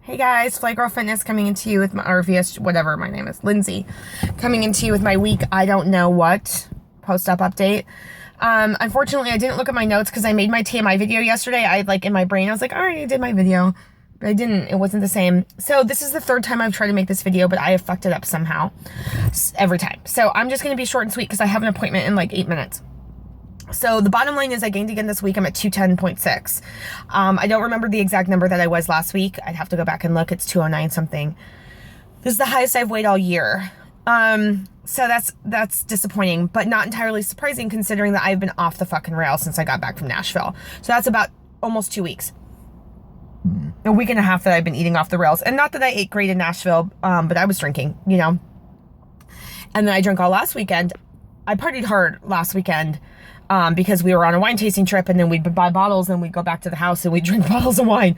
Hey guys, Fly Girl Fitness coming into you with my RVS, whatever my name is, Lindsay, coming into you with my week I don't know what post-up update. Unfortunately, I didn't look at my notes because I made my TMI video yesterday. In my brain, I was like, all right, I did my video, but I didn't. It wasn't the same. So this is the third time I've tried to make this video, but I have fucked it up somehow every time. So I'm just going to be short and sweet because I have an appointment in like 8 minutes. So the bottom line is I gained again this week. I'm at 210.6. I don't remember the exact number that I was last week. I'd have to go back and look. It's 209 something. This is the highest I've weighed all year. So that's disappointing, but not entirely surprising considering that I've been off the fucking rail since I got back from Nashville. So that's about almost 2 weeks. A week and a half that I've been eating off the rails. And not that I ate great in Nashville, but I was drinking, you know. And then I drank all last weekend. I partied hard last weekend. Because we were on a wine tasting trip and then we'd buy bottles and we'd go back to the house and we'd drink bottles of wine,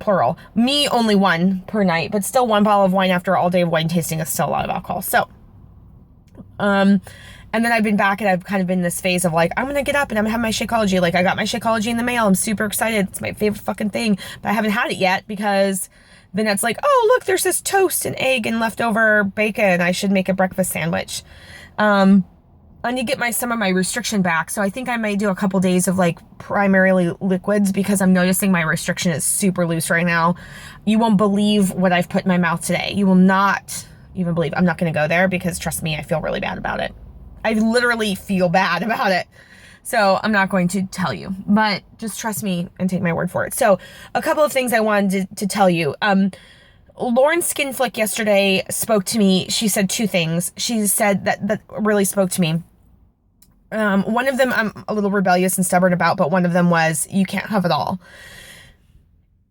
plural. Me, only one per night, but still one bottle of wine after all day of wine tasting is still a lot of alcohol. So, and then I've been back and I've kind of been in this phase of like, I'm going to get up and I'm going to have my Shakeology. Like I got my Shakeology in the mail. I'm super excited. It's my favorite fucking thing, but I haven't had it yet because then it's like, oh, look, there's this toast and egg and leftover bacon. I should make a breakfast sandwich. I need to get some of my restriction back. So I think I might do a couple days of like primarily liquids because I'm noticing my restriction is super loose right now. You won't believe what I've put in my mouth today. You will not even believe. I'm not going to go there because trust me, I feel really bad about it. I literally feel bad about it. So I'm not going to tell you, but just trust me and take my word for it. So a couple of things I wanted to tell you. Lauren Skinflick yesterday spoke to me. She said two things. She said that really spoke to me. One of them I'm a little rebellious and stubborn about, but one of them was, you can't have it all.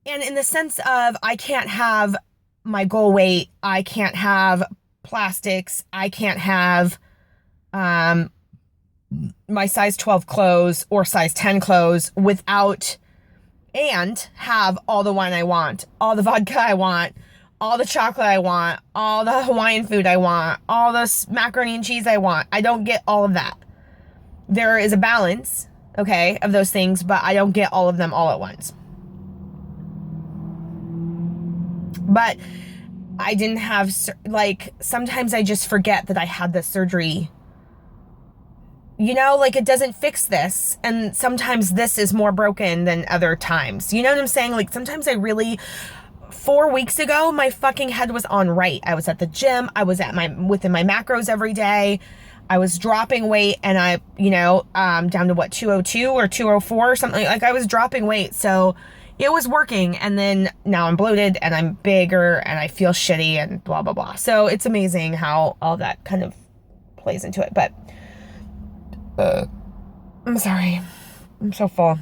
And in the sense of, I can't have my goal weight, I can't have plastics, I can't have my size 12 clothes or size 10 clothes and have all the wine I want, all the vodka I want, all the chocolate I want, all the Hawaiian food I want, all the macaroni and cheese I want. I don't get all of that. There is a balance, okay, of those things, but I don't get all of them all at once. But I didn't have, like, sometimes I just forget that I had this surgery. You know, like, it doesn't fix this. And sometimes this is more broken than other times. You know what I'm saying? Like, sometimes 4 weeks ago, my fucking head was on right. I was at the gym. I was within my macros every day. I was dropping weight and down to what, 202 or 204 or something. Like I was dropping weight. So it was working. And then now I'm bloated and I'm bigger and I feel shitty and blah, blah, blah. So it's amazing how all that kind of plays into it. But I'm sorry. I'm so full.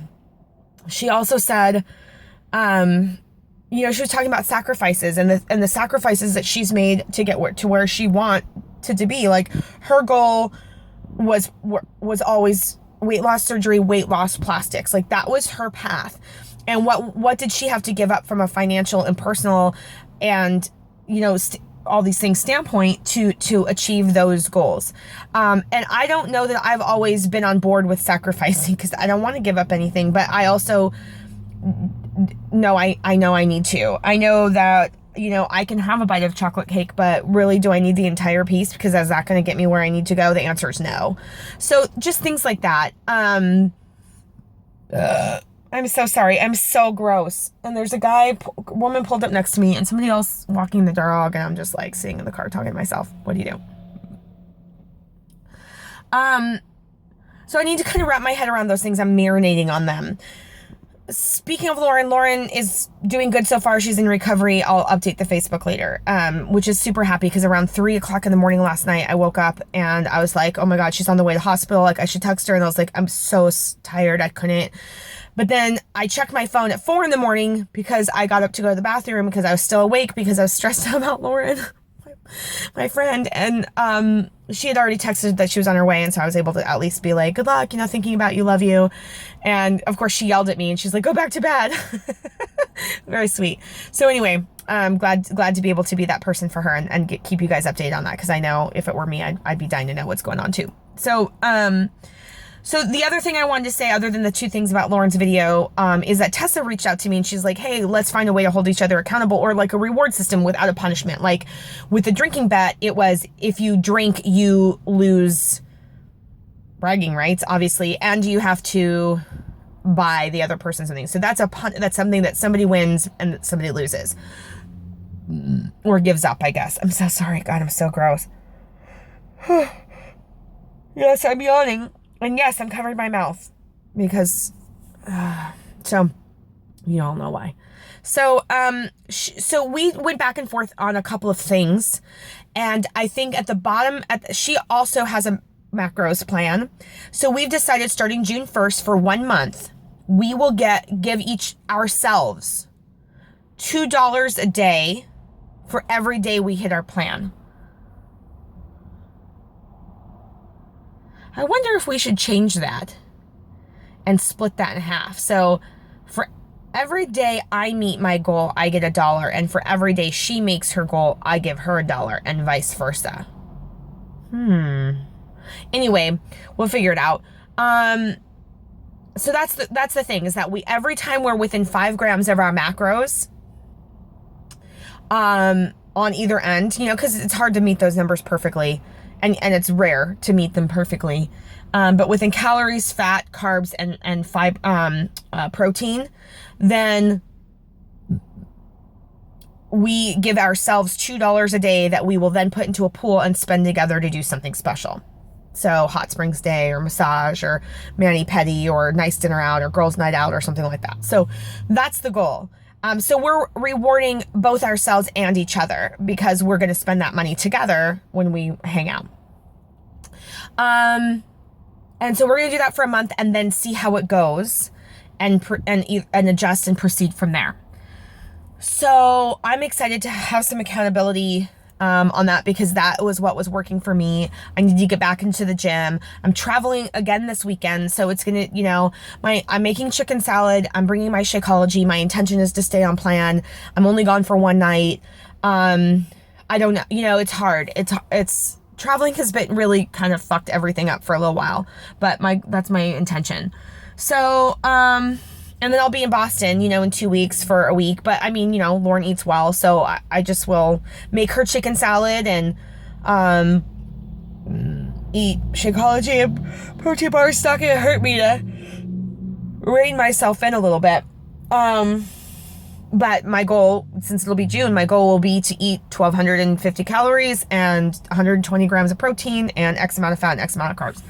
She also said, she was talking about sacrifices and the sacrifices that she's made to get to where she wanted to be. Like her goal was always weight loss surgery, weight loss, plastics. Like that was her path. And what did she have to give up from a financial and personal and, all these things standpoint to achieve those goals. And I don't know that I've always been on board with sacrificing because I don't want to give up anything, but I also know I know I need to. I know that, I can have a bite of chocolate cake, but really, do I need the entire piece? Because is that going to get me where I need to go? The answer is no. So just things like that. I'm so sorry. I'm so gross. And there's a woman pulled up next to me and somebody else walking the dog. And I'm just like sitting in the car talking to myself. What do you do? So I need to kind of wrap my head around those things. I'm marinating on them. Speaking of Lauren is doing good so far. She's in recovery. I'll update the Facebook later, which is super happy because around 3:00 in the morning last night, I woke up and I was like, oh my God, she's on the way to hospital. Like I should text her. And I was like, I'm so tired. I couldn't. But then I checked my phone at 4 a.m. because I got up to go to the bathroom because I was still awake because I was stressed out about Lauren, my friend. And she had already texted that she was on her way. And so I was able to at least be like, good luck, thinking about you, love you. And of course she yelled at me and she's like, go back to bed. Very sweet. So anyway, I'm glad to be able to be that person for her and keep you guys updated on that. Cause I know if it were me, I'd be dying to know what's going on too. So, So the other thing I wanted to say, other than the two things about Lauren's video, is that Tessa reached out to me and she's like, hey, let's find a way to hold each other accountable, or like a reward system without a punishment. Like with the drinking bet, it was if you drink, you lose bragging rights, obviously, and you have to buy the other person something. So that's that's something that somebody wins and that somebody loses. Or gives up, I guess. I'm so sorry. God, I'm so gross. Yes, I'm yawning. And yes, I'm covering my mouth because, so you all know why. So, so we went back and forth on a couple of things, and I think at the bottom, she also has a macros plan. So we've decided starting June 1st for 1 month, we will give each ourselves $2 a day for every day we hit our plan. I wonder if we should change that and split that in half. So for every day I meet my goal, I get $1. And for every day she makes her goal, I give her $1, and vice versa. Anyway, we'll figure it out. So that's the thing, is that every time we're within 5 grams of our macros, on either end, you know, because it's hard to meet those numbers perfectly. And it's rare to meet them perfectly. But within calories, fat, carbs, and protein, then we give ourselves $2 a day that we will then put into a pool and spend together to do something special. So hot springs day, or massage, or mani-pedi, or nice dinner out, or girls' night out, or something like that. So that's the goal. So we're rewarding both ourselves and each other because we're going to spend that money together when we hang out. And so we're going to do that for a month and then see how it goes and adjust and proceed from there. So I'm excited to have some accountability on that, because that was what was working for me. I need to get back into the gym. I'm traveling again this weekend, so it's gonna, you know, I'm making chicken salad. I'm bringing my Shakeology. My intention is to stay on plan. I'm only gone for 1 night. I don't know, you know, it's hard. It's traveling has been really kind of fucked everything up for a little while, but that's my intention. So, and then I'll be in Boston, you know, in 2 weeks for a week. But I mean, you know, Lauren eats well, so I just will make her chicken salad and eat Shakeology and protein bars. It's not gonna hurt me to rein myself in a little bit. But my goal, since it'll be June, my goal will be to eat 1,250 calories and 120 grams of protein and X amount of fat and X amount of carbs.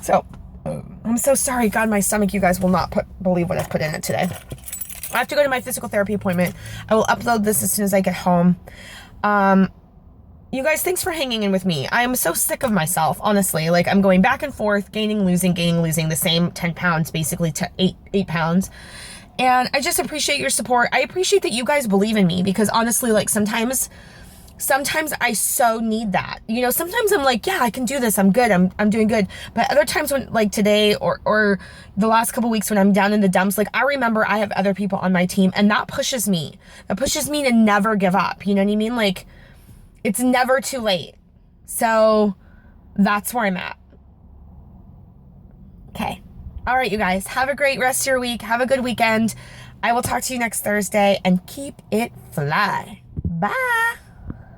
So I'm so sorry. God, my stomach, you guys will not believe what I've put in it today. I have to go to my physical therapy appointment. I will upload this as soon as I get home. You guys, thanks for hanging in with me. I am so sick of myself, honestly. Like, I'm going back and forth, gaining, losing, the same 10 pounds, basically, to 8 pounds. And I just appreciate your support. I appreciate that you guys believe in me, because honestly, like, sometimes I so need that. You know, sometimes I'm like, yeah, I can do this. I'm good. I'm doing good. But other times, when, like today or the last couple weeks when I'm down in the dumps, like, I remember I have other people on my team, and that pushes me. That pushes me to never give up. You know what I mean? Like, it's never too late. So that's where I'm at. Okay. All right, you guys, have a great rest of your week. Have a good weekend. I will talk to you next Thursday, and keep it fly. Bye.